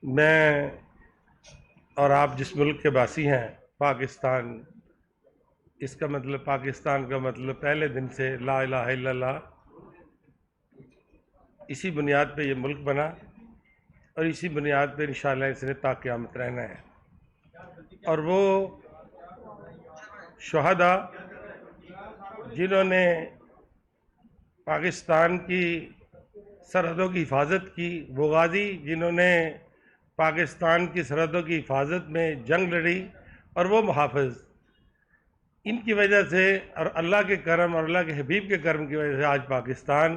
میں اور آپ جس ملک کے باسی ہیں پاکستان، اس کا مطلب پاکستان کا مطلب پہلے دن سے لا الہ الا اللہ، اسی بنیاد پہ یہ ملک بنا اور اسی بنیاد پہ انشاءاللہ اس نے تا قیامت رہنا ہے۔ اور وہ شہداء جنہوں نے پاکستان کی سرحدوں کی حفاظت کی، وہ غازی جنہوں نے پاکستان کی سرحدوں کی حفاظت میں جنگ لڑی، اور وہ محافظ، ان کی وجہ سے اور اللہ کے کرم اور اللہ کے حبیب کے کرم کی وجہ سے آج پاکستان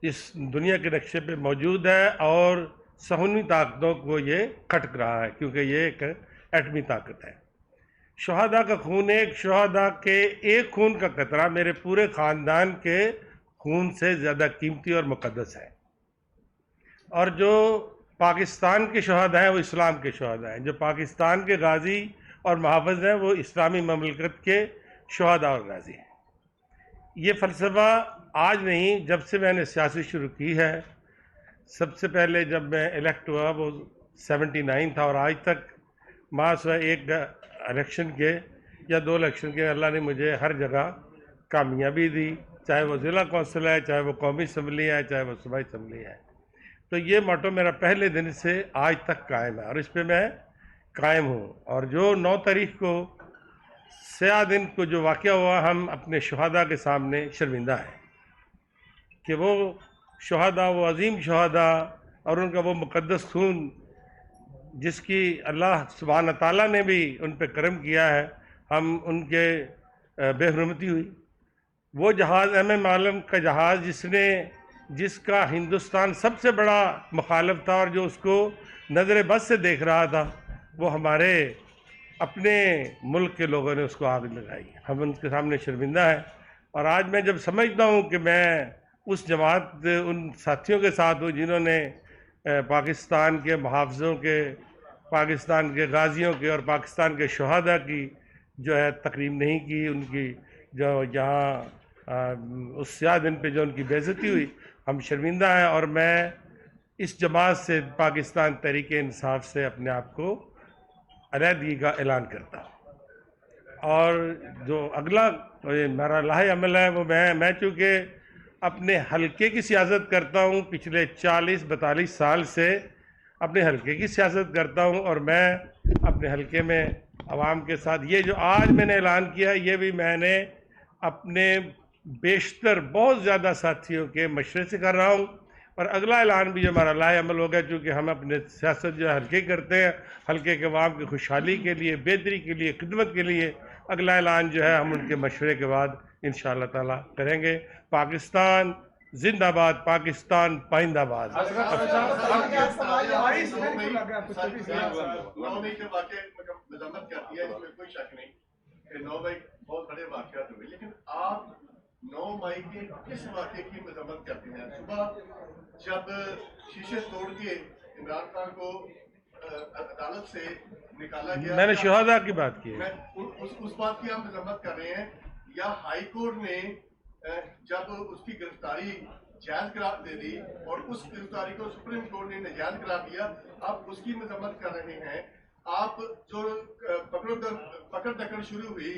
اس دنیا کے نقشے پہ موجود ہے اور صہیونی طاقتوں کو یہ کھٹک رہا ہے، کیونکہ یہ ایک ایٹمی طاقت ہے۔ شہداء کا خون، ایک شہداء کے ایک خون کا قطرہ میرے پورے خاندان کے خون سے زیادہ قیمتی اور مقدس ہے۔ اور جو پاکستان کے شہداء ہیں وہ اسلام کے شہداء ہیں، جو پاکستان کے غازی اور محافظ ہیں وہ اسلامی مملکت کے شہداء اور غازی ہیں۔ یہ فلسفہ آج نہیں، جب سے میں نے سیاست شروع کی ہے، سب سے پہلے جب میں الیکٹ ہوا وہ 79 تھا، اور آج تک ماسوا ایک الیکشن کے یا 2 الیکشن کے اللہ نے مجھے ہر جگہ کامیابی دی، چاہے وہ ضلع کونسل ہے، چاہے وہ قومی اسمبلی ہے، چاہے وہ صوبائی اسمبلی ہے۔ تو یہ موٹو میرا پہلے دن سے آج تک قائم ہے اور اس پہ میں قائم ہوں۔ اور جو 9 تاریخ کو سیاہ دن کو جو واقعہ ہوا، ہم اپنے شہداء کے سامنے شرمندہ ہیں کہ وہ شہداء، وہ عظیم شہداء اور ان کا وہ مقدس خون جس کی اللہ سبحانہ تعالیٰ نے بھی ان پہ کرم کیا ہے، ہم ان کے بے حرمتی ہوئی۔ وہ جہاز ایم عالم کا جہاز جس کا ہندوستان سب سے بڑا مخالف تھا اور جو اس کو نظر بد سے دیکھ رہا تھا، وہ ہمارے اپنے ملک کے لوگوں نے اس کو آگ لگائی۔ ہم ان کے سامنے شرمندہ ہیں۔ اور آج میں جب سمجھتا ہوں کہ میں اس جماعت، ان ساتھیوں کے ساتھ ہوں جنہوں نے پاکستان کے محافظوں کے، پاکستان کے غازیوں کے اور پاکستان کے شہداء کی جو ہے تقریب نہیں کی، ان کی جو جہاں اس سیاہ دن پہ جو ان کی بے عزتی ہوئی، ہم شرمندہ ہیں۔ اور میں اس جماعت سے، پاکستان تحریک انصاف سے اپنے آپ کو علیحدگی کا اعلان کرتا ہوں۔ اور جو اگلا میرا لاہ عمل ہے وہ میں چونکہ اپنے حلقے کی سیاست کرتا ہوں، پچھلے 40-42 سال سے اپنے حلقے کی سیاست کرتا ہوں، اور میں اپنے حلقے میں عوام کے ساتھ، یہ جو آج میں نے اعلان کیا یہ بھی میں نے اپنے بیشتر بہت زیادہ ساتھیوں کے مشورے سے کر رہا ہوں۔ اور اگلا اعلان بھی جو ہمارا لاہ عمل ہوگا، چونکہ ہم اپنے سیاست جو ہے حلقے کرتے ہیں، حلقے کے عوام کی خوشحالی کے لیے، بہتری کے لیے، خدمت کے لیے، اگلا اعلان جو ہے ہم ان کے مشورے کے بعد انشاءاللہ تعالی کریں گے۔ پاکستان زندہ باد، پاکستان پائندہ باد۔ مذمت کرتی ہے، اس میں کوئی شک نہیں کہ 9 مئی بہت بڑے واقعات ہوئے، لیکن آپ 9 مئی کے کس واقعے کی مذمت کرتے ہیں؟ صبح جب شیشے توڑ کے عمران خان کو عدالت سے نکالا گیا، میں نے شہداء کی بات کی ہے، اس بات کی ہم مذمت کر رہے ہیں، یا ہائی کورٹ نے جب اس کی گرفتاری جائز قرار دے دی اور اس گرفتاری کو سپریم کورٹ نے ناجائز قرار دیا، آپ اس کی مذمت کر رہے ہیں؟ آپ جو پکڑ دکڑ شروع ہوئی،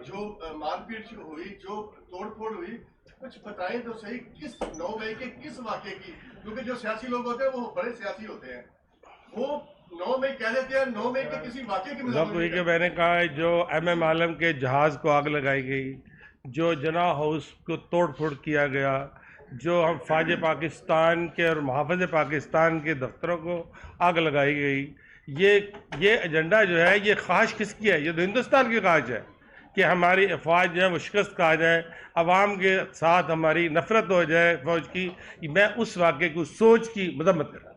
جو مار پیٹ ہوئی، جو توڑ پھوڑ ہوئی، کچھ بتائیں تو صحیح، کس 9 مئی کے کس واقعے کی؟ کیونکہ جو سیاسی لوگ ہوتے ہیں وہ بڑے سیاسی ہوتے ہیں، وہ 9 مئی کہہ دیتے ہیں، 9 مئی کے کسی واقعے کی مذمت نہیں کرتے۔ میں نے کہا ہے جو ایم عالم کے جہاز کو آگ لگائی گئی، جو جناح ہاؤس کو توڑ پھوڑ کیا گیا، جو ہم فوج پاکستان کے اور محافظ پاکستان کے دفتروں کو آگ لگائی گئی، یہ ایجنڈا جو ہے یہ خواہش کس کی ہے؟ یہ تو ہندوستان کی خواہش ہے کہ ہماری افواج جو ہے وہ شکست کھا جائے، عوام کے ساتھ ہماری نفرت ہو جائے فوج کی۔ میں اس واقعے کو سوچ کی مذمت کر رہا ہوں۔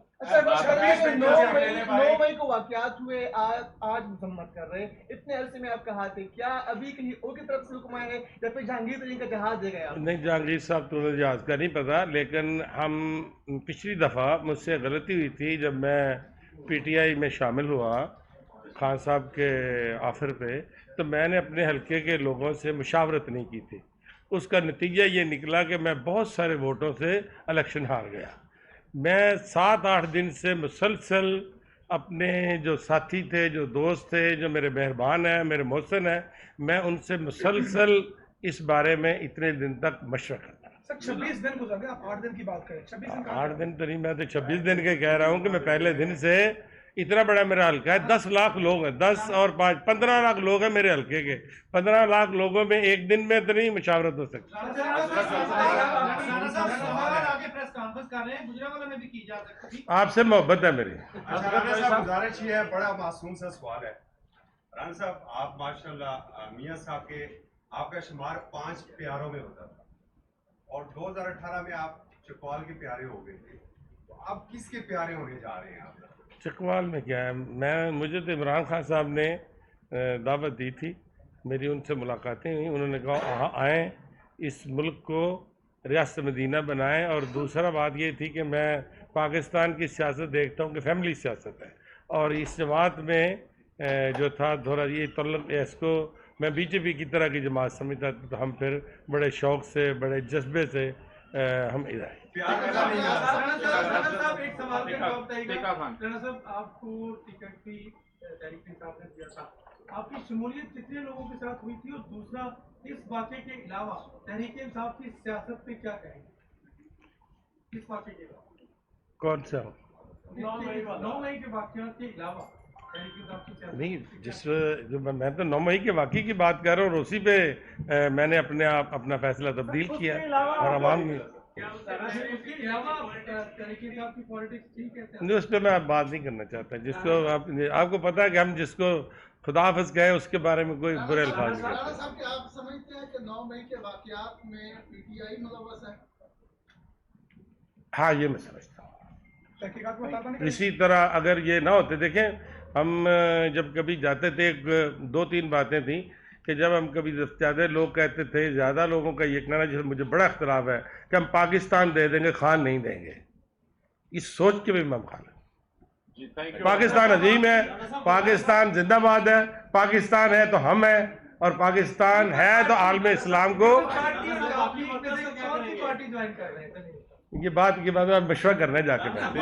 9 مئی کو واقعات ہوئے، آج مذمت کر رہے ہیں، اتنے عرصے میں آپ کہا تھے، کیا ابھی کہیں اور کی طرف سے حکم آئے ہیں یا پھر جہانگیر ترین کا جہاز دے گیا؟ نہیں، جہانگیر صاحب تو جہاز کا نہیں پتا، لیکن ہم پچھلی دفعہ مجھ سے غلطی ہوئی تھی جب میں پی ٹی آئی میں شامل ہوا خان صاحب کے آفر پہ، تو میں نے اپنے حلقے کے لوگوں سے مشاورت نہیں کی تھی۔ اس کا نتیجہ یہ نکلا کہ میں بہت سارے ووٹوں سے الیکشن ہار گیا۔ میں 7-8 دن سے مسلسل اپنے جو ساتھی تھے، جو دوست تھے، جو میرے مہربان ہیں، میرے محسن ہیں، میں ان سے مسلسل اس بارے میں اتنے دن تک مشورہ کرتا ہوں۔ سر 26 دن گزر گئے، آپ 8 دن کی بات کریں، 26 دن 8 دن تو نہیں، میں تو 26 دن کے کہہ رہا ہوں کہ میں پہلے دن سے اتنا بڑا میرا حلقہ ہے، 10 لاکھ لوگ ہیں، 10 اور 5 15 لاکھ لوگ ہیں میرے حلقے کے، 15 لاکھ لوگوں میں ایک دن میں تو نہیں مشاورت ہو سکتی۔ آپ سے محبت ہے میری۔ گزارش یہ ہے، بڑا معصوم سا سوال ہے رانا صاحب، آپ ماشاءاللہ میاں صاحب کے آپ کا شمار 5 پیاروں میں ہوتا تھا اور 2018 میں آپ چکوال کے پیارے ہو گئے تھے، تو آپ کس کے پیارے ہونے جا رہے ہیں آپ؟ چکوال میں کیا ہے، مجھے تو عمران خان صاحب نے دعوت دی تھی، میری ان سے ملاقاتیں ہوئیں، انہوں نے کہا آئیں اس ملک کو ریاست مدینہ بنائیں، اور دوسرا بات یہ تھی کہ میں پاکستان کی سیاست دیکھتا ہوں کہ فیملی سیاست ہے، اور اس جماعت میں جو تھا تھوڑا یہ تعلق، اس کو میں بی جے پی کی طرح کی جماعت سمجھتا تھا، تو ہم پھر بڑے شوق سے، بڑے جذبے سے ہم ادھر آئے۔ ایک سوال کا جواب بتائیے گا رانا صاحب، آپ کو ٹکٹ بھی تحریک انصاف نے دیا تھا، آپ کی شمولیت کتنے لوگوں کے ساتھ ہوئی تھی، اور دوسرا اس واقعے کے علاوہ تحریک انصاف کی سیاست پہ کیا کہیں گے؟ اس واقعے کے علاوہ کون سا 9 مئی کے واقعات کے علاوہ تحریک انصاف کی سیاست نہیں، میں تو 9 مئی کے واقعے کی بات کر رہا ہوں، اور اسی پہ میں نے اپنا فیصلہ تبدیل کیا اور عوام میں اس پہ میں اب بات نہیں کرنا چاہتا، جس کو آپ کو پتا ہے کہ ہم جس کو خدا حافظ کہے اس کے بارے میں کوئی برے الفاظ نہیں کرتے۔ آپ سمجھتے ہیں کہ 9 مئی کے واقعات میں پی ٹی آئی ملوث ہے؟ ہاں، یہ میں سمجھتا ہوں۔ اسی طرح اگر یہ نہ ہوتے، دیکھیں ہم جب کبھی جاتے تھے، 2-3 باتیں تھیں کہ جب ہم کبھی زیادہ لوگ کہتے تھے، زیادہ لوگوں کا یہ کہنا جس مجھے بڑا اختلاف ہے کہ ہم پاکستان دے دیں گے، خان نہیں دیں گے، اس سوچ کے بھی میں خان ہوں۔ پاکستان عظیم ہے، پاکستان زندہ باد ہے، پاکستان ہے تو ہم ہیں، اور پاکستان ہے تو عالم اسلام کو یہ بات کے بعد میں مشورہ کرنے جا کے بیٹھے۔